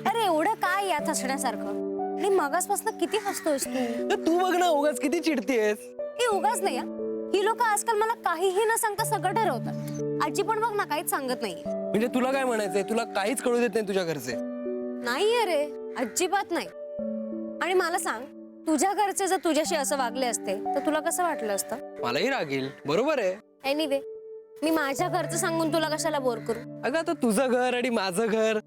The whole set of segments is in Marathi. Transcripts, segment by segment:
अरे एवढं काय यात हसण्यासारखं? आणि मगासपासून किती हसतोयस तू? तू बघ ना उगाच किती चिडतीयस. हे उगाच नाही हा. ही लोक आजकाल मला काहीही न सांगता सगळं ठरवतात. आजी पण बघ ना काहीच सांगत नाहीये. म्हणजे तुला काय म्हणायचंय? तुला काहीच कळू देत नाही तुझ्या घरचे? नाही अरे, अजिबात नाही. आणि मला सांग, तुझ्या घरचे जर तुझ्याशी असं वागले असते तर तुला कसं वाटलं असतं? मलाही राग येईल, बरोबर आहे. एनिवे, मी माझ्या घरचं सांगून तुला कशाला बोर करू? अगं आता तुझं घर आणि माझं घर.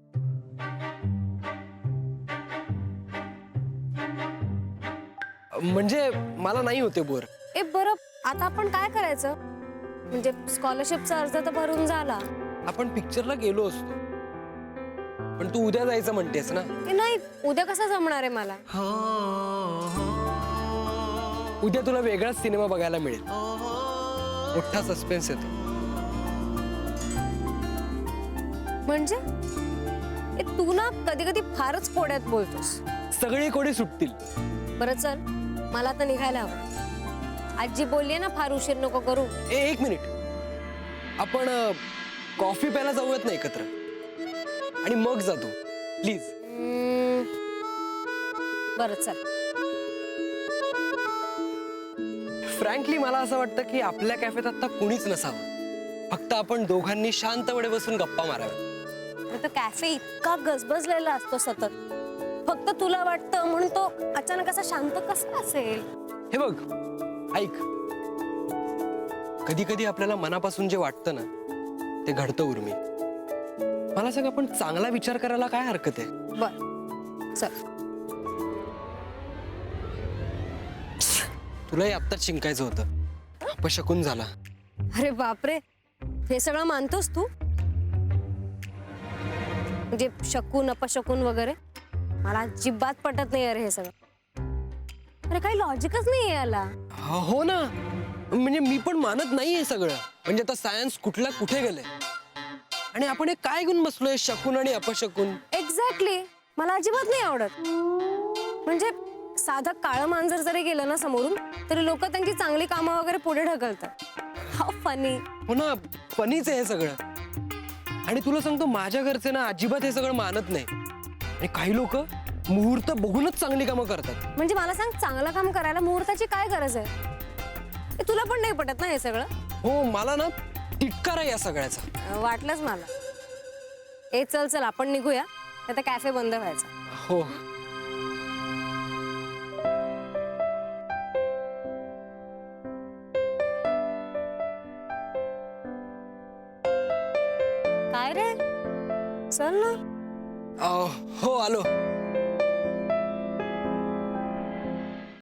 म्हणजे मला नाही होते बोर. ए बरं, आता आपण काय करायचं? म्हणजे स्कॉलरशिपचा अर्ज तर भरून झाला. आपण पिक्चरला गेलो असतो, पण तू उद्या जायचं म्हणतेस ना? ए नाही, उद्या कसं जमणार आहे मला? उद्या तुला वेगळाच सिनेमा बघायला मिळेल. मोठा सस्पेन्स येतो. म्हणजे ए, तू ना कधी कधी फारच कोड्यात बोलतोस. सगळे कोडे सुटतील. बरं चल, मला आता निघायला हवं. आजी बोलली ना फार उशीर नको करू. एक मिनिट, आपण कॉफी प्यायला जाऊयात ना एकत्र, आणि मग जातो प्लीज. बरं चल. फ्रँकली मला असं वाटतं की आपल्या कॅफेत आता कुणीच नसावं. फक्त आपण दोघांनी शांतपणे बसून गप्पा माराव्या. तो कॅफे इतका गजबजलेला असतो सतत. फक्त तुला वाटतं म्हणून तो अचानक असा शांत कसा असेल? हे बघ, ऐक, कधी कधी आपल्याला मनापासून जे वाटतं ना ते घडतं उर्मी. मला सांग, आपण चांगला विचार करायला काय हरकत आहे? बर चल. तुलाही आत्ताच शिंकायचं होतं, अपशकुन झाला. अरे बापरे, हे सगळं मानतोस तू? म्हणजे शकून अपशकून वगैरे मला अजिबात पटत नाही अरे हे सगळं. अरे काही लॉजिकच नाही याला. हो ना, म्हणजे मी पण मानत नाहीये सगळं. म्हणजे आता सायन्स कुठला कुठे गेलंय, आणि आपण हे काय घेऊन बसलोय शकून आणि अपशकुन. एक्झॅक्टली, मला अजिबात नाही आवडत. म्हणजे साधं काळं मांजर जरी गेलं ना समोरून तरी लोक त्यांची चांगली कामं वगैरे पुढे ढकलतात. How funny. हो ना, फनीच आहे हे सगळं. आणि तुला सांगतो, माझ्या घरचे ना अजिबात हे सगळं मानत नाही. आणि काही लोक मुहूर्त बघूनच चांगली कामं करतात. म्हणजे मला सांग, चांगलं काम करायला मुहूर्ताची काय गरज आहे? हे तुला पण नाही पटत ना हे सगळं? हो, मला ना तिटकारा या सगळ्याचा. वाटलंच मला. ए चल चल, आपण निघूया, आता कॅफे बंद व्हायचा. हो. काय रे, चल ना. हो आलो.